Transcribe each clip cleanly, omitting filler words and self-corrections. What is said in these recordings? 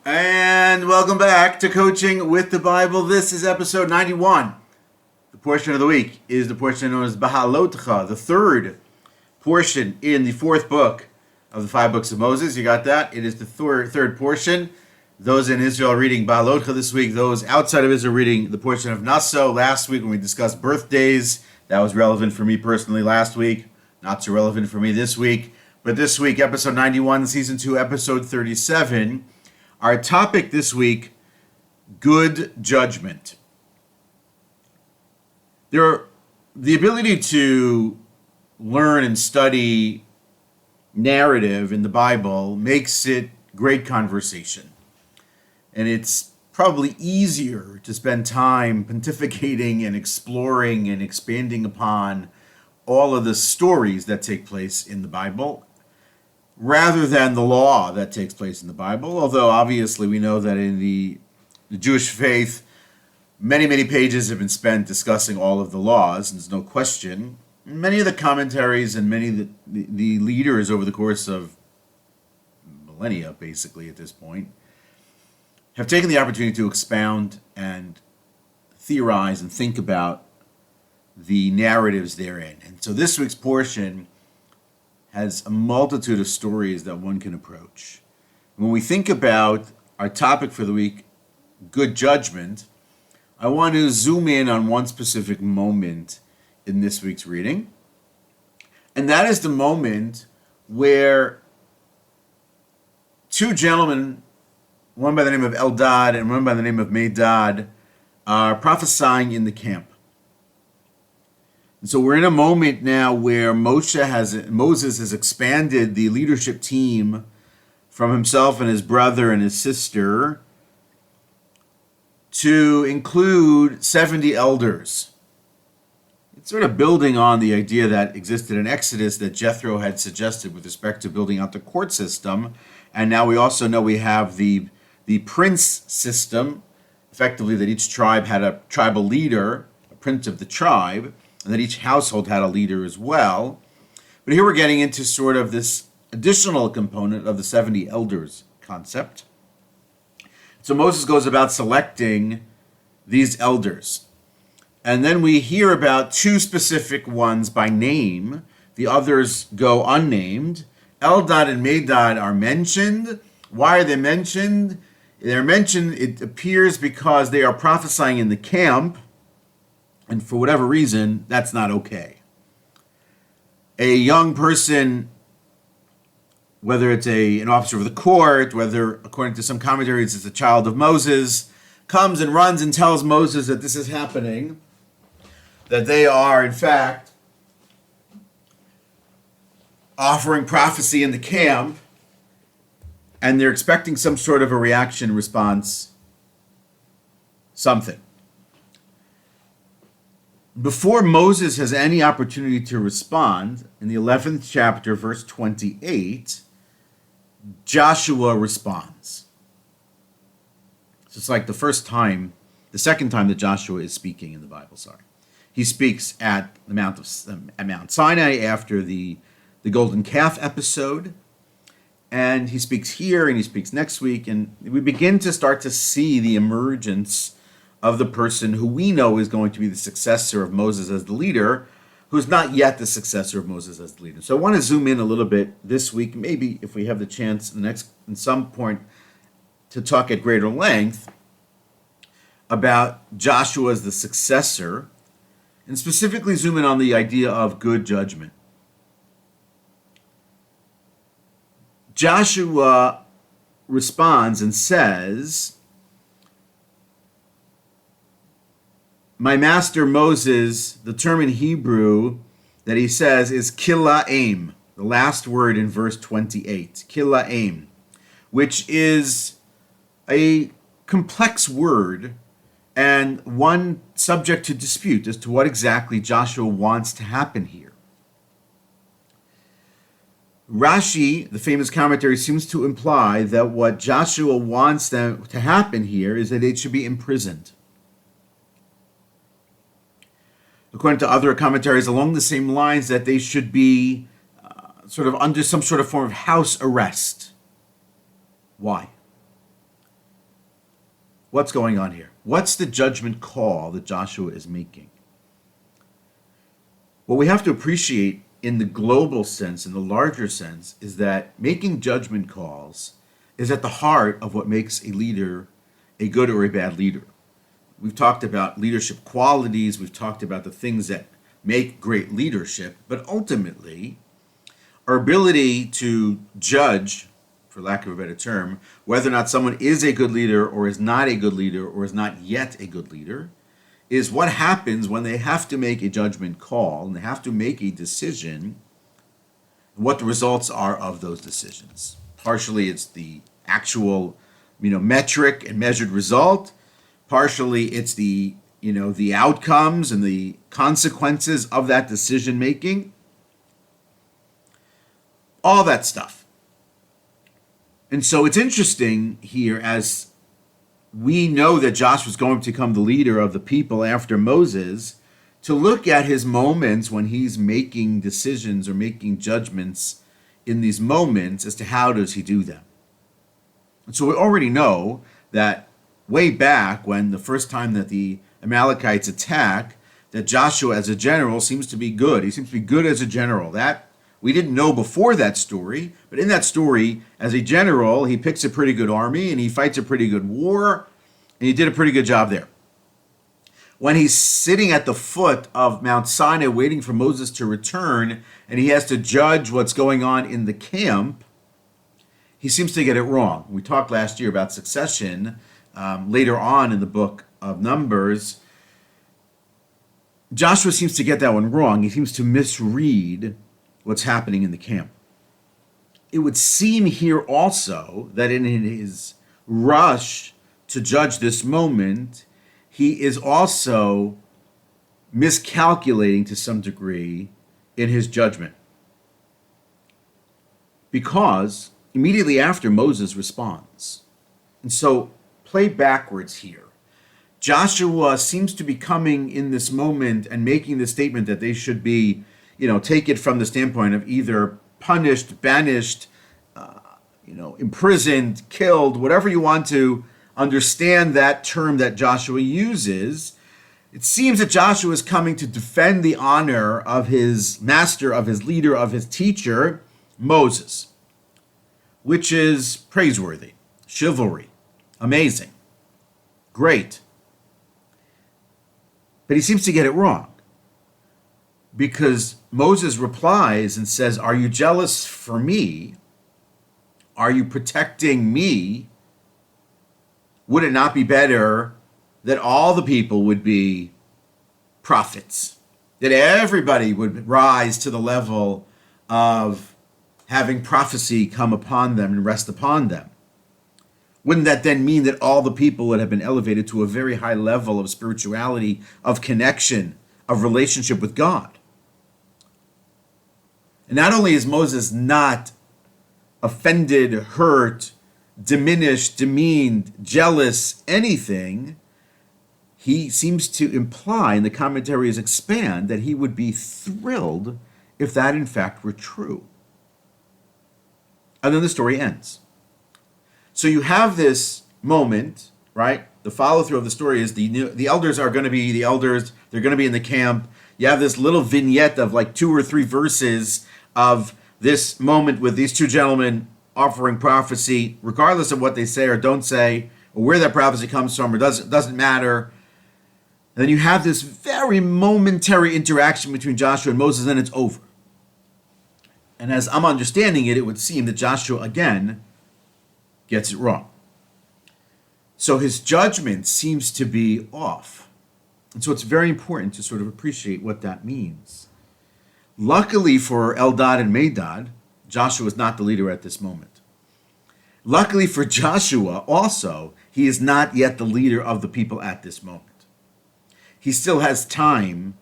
And welcome back to Coaching with the Bible. This is episode 91. The portion of the week is the portion known as Beha'alotcha, the third portion in the fourth book of the five books of Moses. You got that? It is the third portion. Those in Israel reading Beha'alotcha this week. Those outside of Israel reading the portion of Naso. Last week when we discussed birthdays, that was relevant for me personally last week. Not so relevant for me this week. But this week, episode 91, season 2, episode 37. Our topic this week, good judgment. The ability to learn and study narrative in the Bible makes it great conversation. And it's probably easier to spend time pontificating and exploring and expanding upon all of the stories that take place in the Bible rather than the law that takes place in the Bible, although obviously we know that in the Jewish faith, many pages have been spent discussing all of the laws, and there's no question. Many of the commentaries and many of the leaders over the course of millennia, basically at this point, have taken the opportunity to expound and theorize and think about the narratives therein. And so this week's portion has a multitude of stories that one can approach. When we think about our topic for the week, good judgment, I want to zoom in on one specific moment in this week's reading. And that is the moment where two gentlemen, one by the name of Eldad and one by the name of Medad, are prophesying in the camp. And so we're in a moment now where Moses has expanded the leadership team from himself and his brother and his sister to include 70 elders. It's sort of building on the idea that existed in Exodus that Jethro had suggested with respect to building out the court system. And now we also know we have the prince system, effectively that each tribe had a tribal leader, a prince of the tribe, and that each household had a leader as well. But here we're getting into sort of this additional component of the 70 elders concept. So Moses goes about selecting these elders. And then we hear about two specific ones by name. The others go unnamed. Eldad and Medad are mentioned. Why are they mentioned? They're mentioned, it appears, because they are prophesying in the camp. And for whatever reason, that's not okay. A young person, whether it's an officer of the court, whether, according to some commentaries, it's a child of Moses, comes and runs and tells Moses that this is happening, that they are, in fact, offering prophecy in the camp, and they're expecting some sort of a reaction, response, something. Before Moses has any opportunity to respond, in the 11th chapter, verse 28, Joshua responds. So it's like the second time that Joshua is speaking in the Bible, He speaks at the Mount Sinai after the golden calf episode, and he speaks here and he speaks next week, and we begin to start to see the emergence of the person who we know is going to be the successor of Moses as the leader, who's not yet the successor of Moses as the leader. So I want to zoom in a little bit this week, maybe if we have the chance in some point to talk at greater length about Joshua as the successor, and specifically zoom in on the idea of good judgment. Joshua responds and says, my master Moses, the term in Hebrew that he says is kila'im, the last word in verse 28, kila'im, which is a complex word and one subject to dispute as to what exactly Joshua wants to happen here. Rashi, the famous commentary, seems to imply that what Joshua wants them to happen here is that they should be imprisoned. According to other commentaries, along the same lines, that they should be sort of under some sort of form of house arrest. Why? what's going on here? What's the judgment call that Joshua is making? What we have to appreciate in the global sense, in the larger sense, is that making judgment calls is at the heart of what makes a leader a good or a bad leader. We've talked about leadership qualities, we've talked about the things that make great leadership, but ultimately, our ability to judge, for lack of a better term, whether or not someone is a good leader or is not a good leader or is not yet a good leader, is what happens when they have to make a judgment call and they have to make a decision, and what the results are of those decisions. Partially it's the actual, metric and measured result. Partially it's the outcomes and the consequences of that decision making. All that stuff. And so it's interesting here, as we know that Joshua is going to become the leader of the people after Moses, to look at his moments when he's making decisions or making judgments in these moments as to how does he do them. And so we already know that way back when the first time that the Amalekites attack, that Joshua as a general seems to be good. He seems to be good as a general. That we didn't know before that story, but in that story, as a general, he picks a pretty good army and he fights a pretty good war, and he did a pretty good job there. When he's sitting at the foot of Mount Sinai waiting for Moses to return, and he has to judge what's going on in the camp, he seems to get it wrong. We talked last year about succession. Later on in the book of Numbers, Joshua seems to get that one wrong. He seems to misread what's happening in the camp. It would seem here also that in his rush to judge this moment, he is also miscalculating to some degree in his judgment. Because immediately after, Moses responds. And so play backwards here. Joshua seems to be coming in this moment and making the statement that they should be, take it from the standpoint of either punished, banished, imprisoned, killed, whatever you want to understand that term that Joshua uses. It seems that Joshua is coming to defend the honor of his master, of his leader, of his teacher, Moses, which is praiseworthy, chivalry, amazing, great. But he seems to get it wrong, because Moses replies and says, "Are you jealous for me? Are you protecting me? Would it not be better that all the people would be prophets, that everybody would rise to the level of having prophecy come upon them and rest upon them? Wouldn't that then mean that all the people would have been elevated to a very high level of spirituality, of connection, of relationship with God?" And not only is Moses not offended, hurt, diminished, demeaned, jealous, anything, he seems to imply, and the commentaries expand, that he would be thrilled if that in fact were true. And then the story ends. So you have this moment, right? The follow-through of the story is the elders are going to be the elders. They're going to be in the camp. You have this little vignette of like 2 or 3 verses of this moment with these 2 gentlemen offering prophecy, regardless of what they say or don't say, or where that prophecy comes from, or doesn't matter. And then you have this very momentary interaction between Joshua and Moses, and it's over. And as I'm understanding it, it would seem that Joshua again gets it wrong. So his judgment seems to be off. And so it's very important to sort of appreciate what that means. Luckily for Eldad and Medad, Joshua is not the leader at this moment. Luckily for Joshua also, he is not yet the leader of the people at this moment. He still has time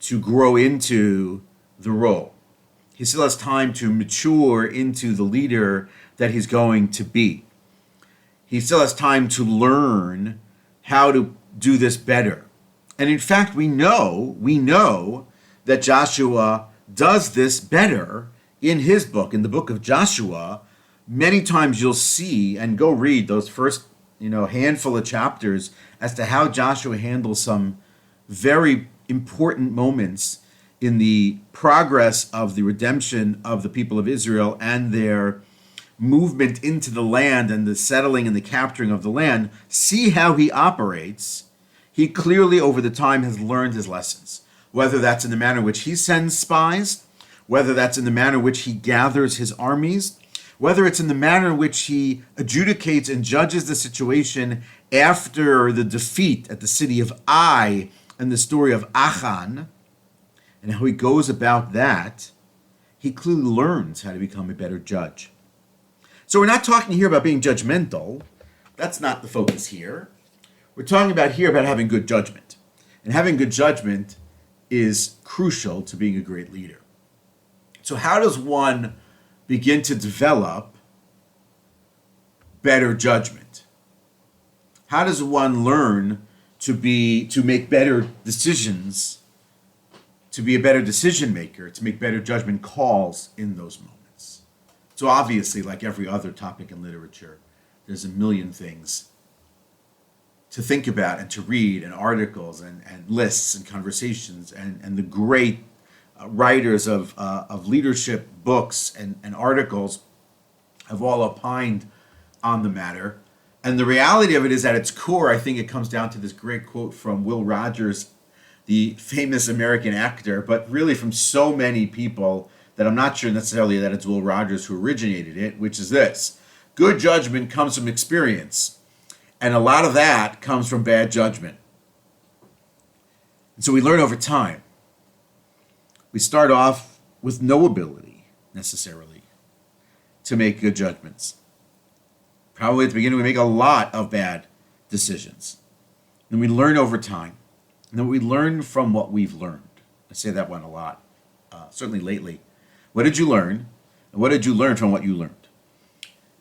to grow into the role. He still has time to mature into the leader that he's going to be. He still has time to learn how to do this better. And in fact, we know that Joshua does this better in his book, in the book of Joshua. Many times you'll see, and go read those first handful of chapters as to how Joshua handles some very important moments in the progress of the redemption of the people of Israel and their movement into the land and the settling and the capturing of the land. See how he operates. He clearly over the time has learned his lessons, whether that's in the manner in which he sends spies, whether that's in the manner in which he gathers his armies, whether it's in the manner in which he adjudicates and judges the situation after the defeat at the city of Ai and the story of Achan, and how he goes about that. He clearly learns how to become a better judge. So we're not talking here about being judgmental. That's not the focus here. We're talking about here about having good judgment. And having good judgment is crucial to being a great leader. So how does one begin to develop better judgment? How does one learn to make better decisions, to be a better decision maker, to make better judgment calls in those moments? So obviously, like every other topic in literature, there's a million things to think about and to read, and articles and lists and conversations, and the great writers of leadership books and articles have all opined on the matter. And the reality of it is, at its core, I think it comes down to this great quote from Will Rogers, the famous American actor, but really from so many people that I'm not sure necessarily that it's Will Rogers who originated it, which is this: good judgment comes from experience, and a lot of that comes from bad judgment. And so we learn over time. We start off with no ability, necessarily, to make good judgments. Probably at the beginning we make a lot of bad decisions. Then we learn over time. And then we learn from what we've learned. I say that one a lot, certainly lately. What did you learn? And what did you learn from what you learned?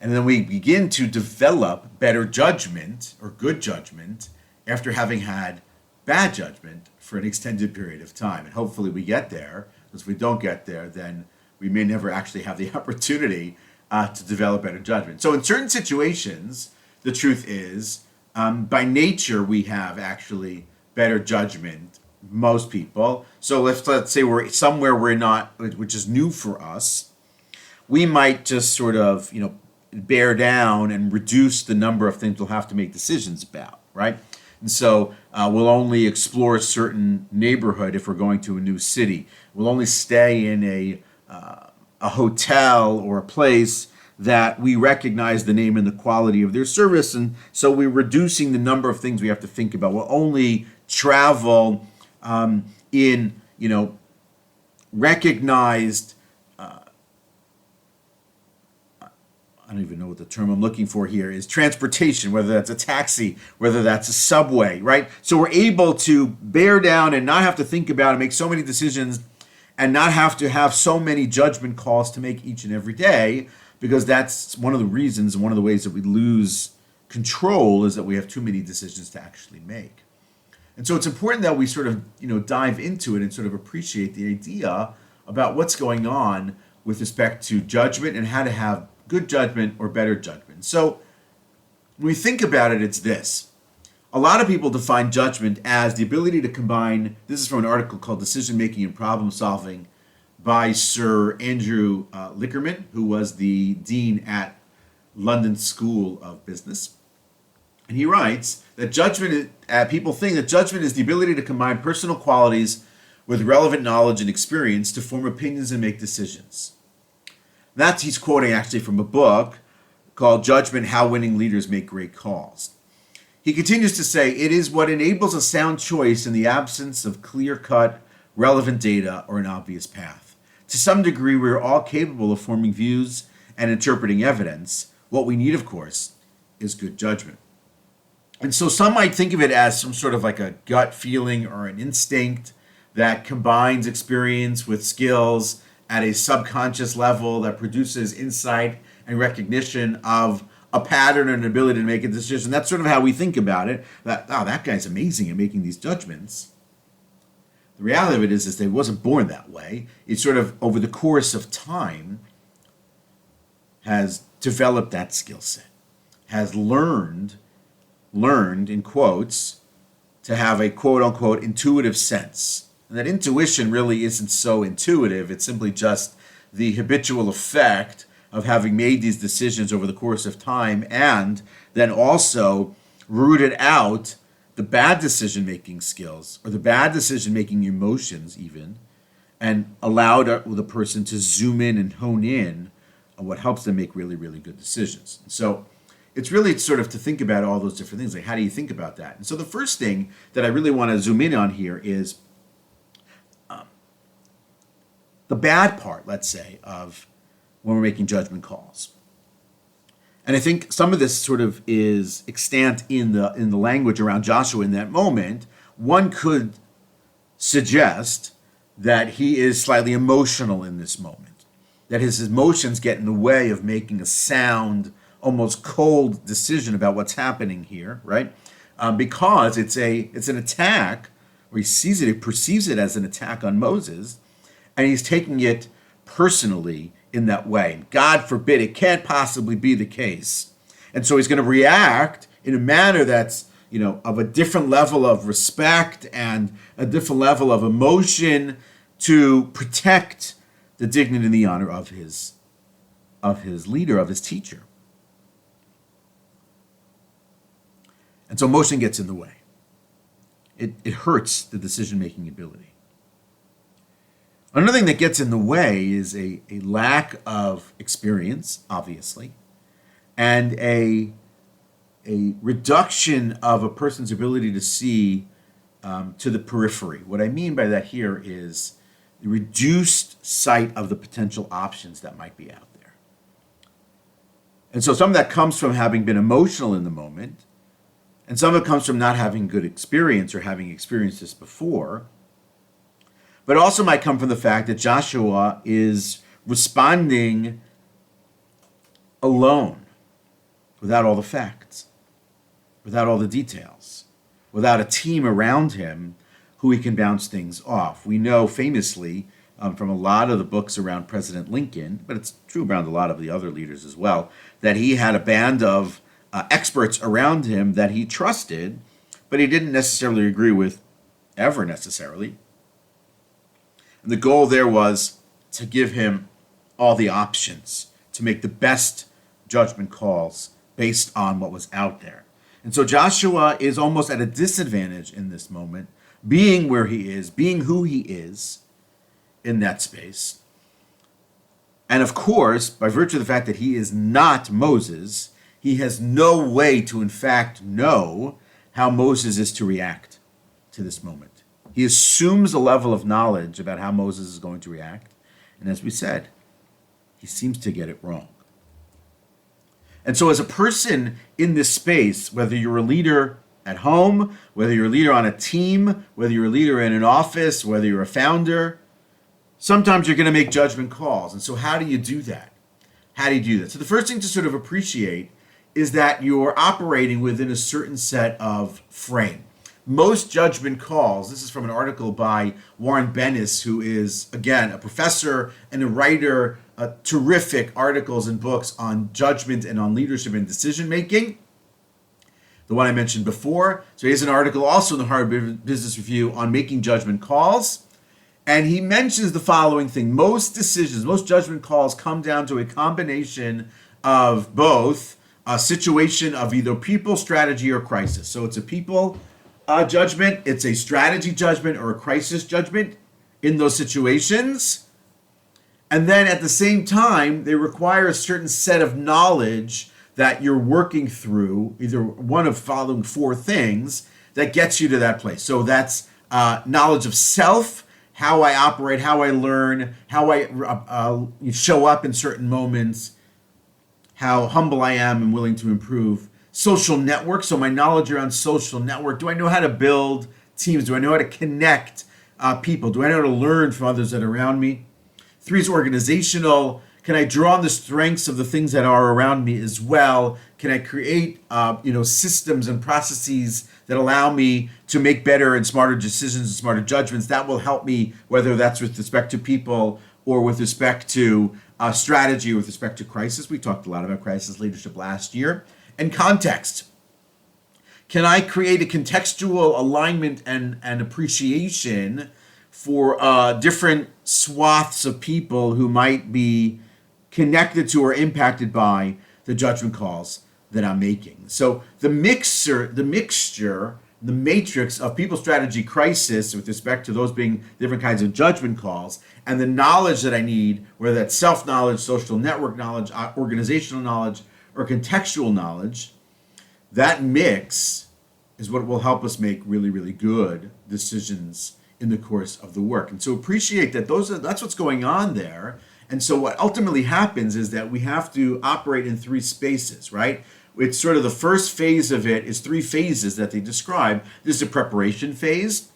And then we begin to develop better judgment or good judgment after having had bad judgment for an extended period of time. And hopefully we get there, because if we don't get there, then we may never actually have the opportunity to develop better judgment. So in certain situations, the truth is, by nature, we have actually better judgment, most people. So let's say we're somewhere we're not, which is new for us, we might just sort of, bear down and reduce the number of things we'll have to make decisions about, right? And so we'll only explore a certain neighborhood if we're going to a new city. We'll only stay in a hotel or a place that we recognize the name and the quality of their service, and so we're reducing the number of things we have to think about. We'll only travel in recognized. I don't even know what the term I'm looking for here is, transportation, whether that's a taxi, whether that's a subway, right? So we're able to bear down and not have to think about and make so many decisions and not have to have so many judgment calls to make each and every day, because that's one of the reasons, one of the ways that we lose control is that we have too many decisions to actually make. And so it's important that we sort of, dive into it and sort of appreciate the idea about what's going on with respect to judgment and how to have good judgment or better judgment. So when we think about it, it's this. A lot of people define judgment as the ability to combine, this is from an article called Decision Making and Problem Solving by Sir Andrew Lickerman, who was the dean at London School of Business. And he writes that people think that judgment is the ability to combine personal qualities with relevant knowledge and experience to form opinions and make decisions. He's quoting actually from a book called Judgment: How Winning Leaders Make Great Calls. He continues to say, it is what enables a sound choice in the absence of clear-cut, relevant data or an obvious path. To some degree, we are all capable of forming views and interpreting evidence. What we need, of course, is good judgment. And so some might think of it as some sort of like a gut feeling or an instinct that combines experience with skills at a subconscious level that produces insight and recognition of a pattern and an ability to make a decision. That's sort of how we think about it, that guy's amazing at making these judgments. The reality of it is that he wasn't born that way. It sort of, over the course of time, has developed that skill set, has learned learned, in quotes, to have a quote-unquote intuitive sense. And that intuition really isn't so intuitive. It's simply just the habitual effect of having made these decisions over the course of time, and then also rooted out the bad decision-making skills or the bad decision-making emotions even, and allowed the person to zoom in and hone in on what helps them make really, really good decisions. So it's really sort of to think about all those different things, like how do you think about that? And so the first thing that I really want to zoom in on here is the bad part, let's say, of when we're making judgment calls. And I think some of this sort of is extant in the language around Joshua in that moment. One could suggest that he is slightly emotional in this moment, that his emotions get in the way of making a sound, almost cold decision about what's happening here, right? Because it's an attack, or he perceives it as an attack on Moses, and he's taking it personally in that way. God forbid, it can't possibly be the case. And so he's going to react in a manner that's, of a different level of respect and a different level of emotion to protect the dignity and the honor of his leader, of his teacher. And so emotion gets in the way. It hurts the decision-making ability. Another thing that gets in the way is a lack of experience, obviously, and a reduction of a person's ability to see to the periphery. What I mean by that here is the reduced sight of the potential options that might be out there. And so some of that comes from having been emotional in the moment, and some of it comes from not having good experience or having experienced this before. But it also might come from the fact that Joshua is responding alone, without all the facts, without all the details, without a team around him who he can bounce things off. We know famously from a lot of the books around President Lincoln, but it's true around a lot of the other leaders as well, that he had a band of experts around him that he trusted, but he didn't necessarily agree with ever necessarily. And the goal there was to give him all the options to make the best judgment calls based on what was out there. And so Joshua is almost at a disadvantage in this moment, being where he is, being who he is in that space. And of course, by virtue of the fact that he is not Moses, he has no way to in fact know how Moses is to react to this moment. He assumes a level of knowledge about how Moses is going to react. And as we said, he seems to get it wrong. And so as a person in this space, whether you're a leader at home, whether you're a leader on a team, whether you're a leader in an office, whether you're a founder, sometimes you're going to make judgment calls. And so how do you do that? How do you do that? So the first thing to sort of appreciate is that you're operating within a certain set of frame. Most judgment calls, this is from an article by Warren Bennis, who is, again, a professor and a writer, terrific articles and books on judgment and on leadership and decision making. The one I mentioned before. So he has an article also in the Harvard Business Review on making judgment calls. And he mentions the following thing. Most decisions, most judgment calls come down to a combination of both a situation of either people, strategy, or crisis. So it's a people judgment, it's a strategy judgment, or a crisis judgment in those situations. And then at the same time, they require a certain set of knowledge that you're working through, either one of following four things that gets you to that place. So that's knowledge of self, how I operate, how I learn, how I show up in certain moments, how humble I am and willing to improve. Social network, so my knowledge around social network. Do I know how to build teams? Do I know how to connect people? Do I know how to learn from others that are around me? 3 is organizational. Can I draw on the strengths of the things that are around me as well? Can I create systems and processes that allow me to make better and smarter decisions and smarter judgments? That will help me, whether that's with respect to people or with respect to strategy, with respect to crisis. We talked a lot about crisis leadership last year. And context. Can I create a contextual alignment and appreciation for different swaths of people who might be connected to or impacted by the judgment calls that I'm making? So the mixture, the matrix of people strategy crisis with respect to those being different kinds of judgment calls, and the knowledge that I need, whether that's self-knowledge, social network knowledge, organizational knowledge, or contextual knowledge, that mix is what will help us make really, really good decisions in the course of the work. And so appreciate that that's what's going on there. And so what ultimately happens is that we have to operate in three spaces, right? It's sort of the first phase of it is three phases that they describe. This is a preparation phase.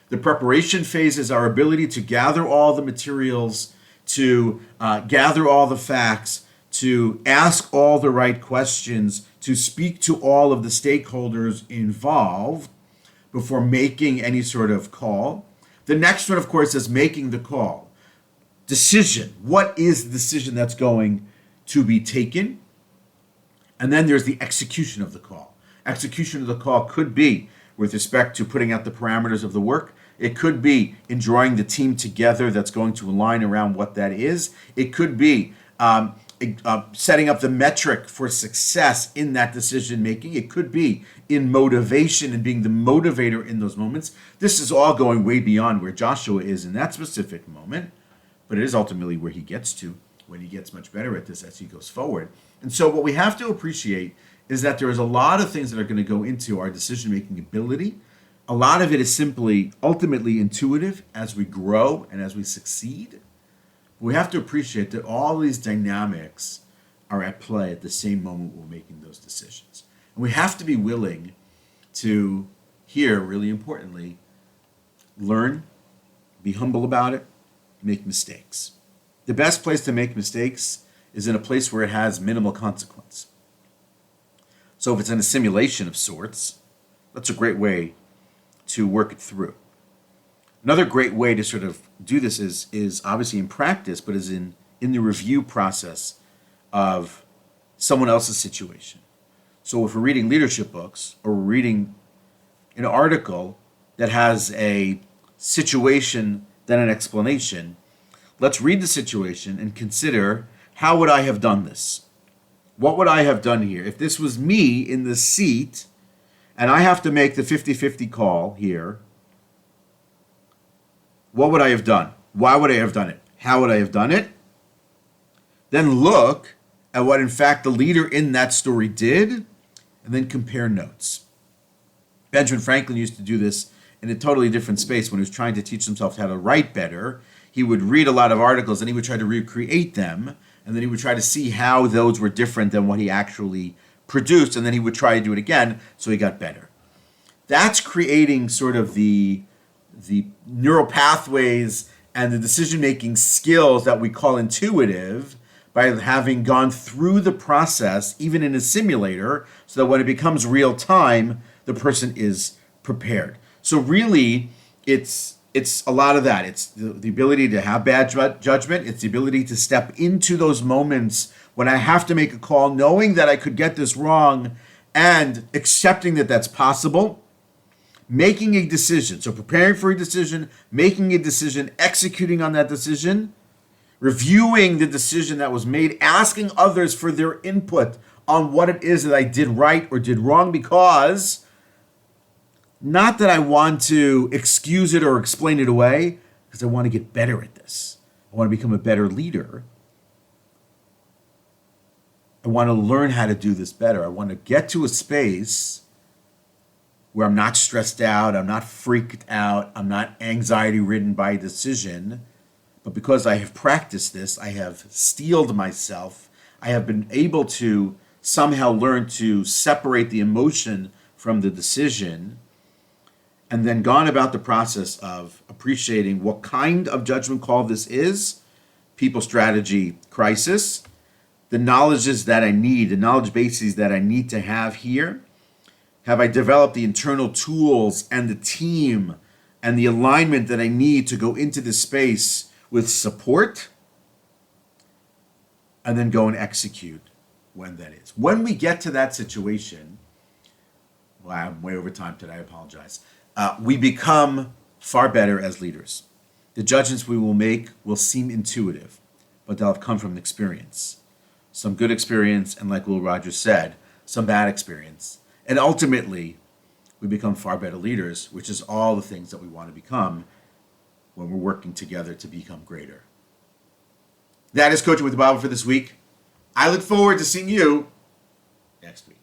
The preparation phase is our ability to gather all the materials, to gather all the facts, to ask all the right questions, to speak to all of the stakeholders involved before making any sort of call. The next one, of course, is making the call. Decision. What is the decision that's going to be taken? And then there's the execution of the call. Execution of the call could be with respect to putting out the parameters of the work. It could be in drawing the team together that's going to align around what that is. It could be setting up the metric for success in that decision making. It could be in motivation and being the motivator in those moments. This is all going way beyond where Joshua is in that specific moment, but it is ultimately where he gets to when he gets much better at this as he goes forward. And so what we have to appreciate is that there is a lot of things that are going to go into our decision making ability. A lot of it is simply ultimately intuitive as we grow and as we succeed. We have to appreciate that all these dynamics are at play at the same moment we're making those decisions. And we have to be willing to, here, really importantly, learn, be humble about it, make mistakes. The best place to make mistakes is in a place where it has minimal consequence. So if it's in a simulation of sorts, that's a great way to work it through. Another great way to sort of do this is obviously in practice, but is in the review process of someone else's situation. So if we're reading leadership books or we're reading an article that has a situation, then an explanation, let's read the situation and consider, how would I have done this? What would I have done here? If this was me in the seat and I have to make the 50-50 call here, what would I have done? Why would I have done it? How would I have done it? Then look at what, in fact, the leader in that story did, and then compare notes. Benjamin Franklin used to do this in a totally different space when he was trying to teach himself how to write better. He would read a lot of articles, and he would try to recreate them, and then he would try to see how those were different than what he actually produced, and then he would try to do it again, so he got better. That's creating sort of the neural pathways and the decision-making skills that we call intuitive by having gone through the process, even in a simulator, so that when it becomes real time, the person is prepared. So really, it's a lot of that. It's the ability to have bad judgment. It's the ability to step into those moments when I have to make a call, knowing that I could get this wrong and accepting that that's possible. Making a decision, so preparing for a decision, making a decision, executing on that decision, reviewing the decision that was made, asking others for their input on what it is that I did right or did wrong, because not that I want to excuse it or explain it away, because I want to get better at this. I want to become a better leader. I want to learn how to do this better. I want to get to a space where I'm not stressed out, I'm not freaked out, I'm not anxiety-ridden by a decision, but because I have practiced this, I have steeled myself, I have been able to somehow learn to separate the emotion from the decision, and then gone about the process of appreciating what kind of judgment call this is, people strategy crisis, the knowledges that I need, the knowledge bases that I need to have here. Have I developed the internal tools and the team and the alignment that I need to go into this space with support? And then go and execute when that is. When we get to that situation, Well, I'm way over time today. I apologize. We become far better as leaders. The judgments we will make will seem intuitive, but they'll have come from experience. Some good experience, and like Will Rogers said, some bad experience. And ultimately, we become far better leaders, which is all the things that we want to become when we're working together to become greater. That is Coaching with the Bible for this week. I look forward to seeing you next week.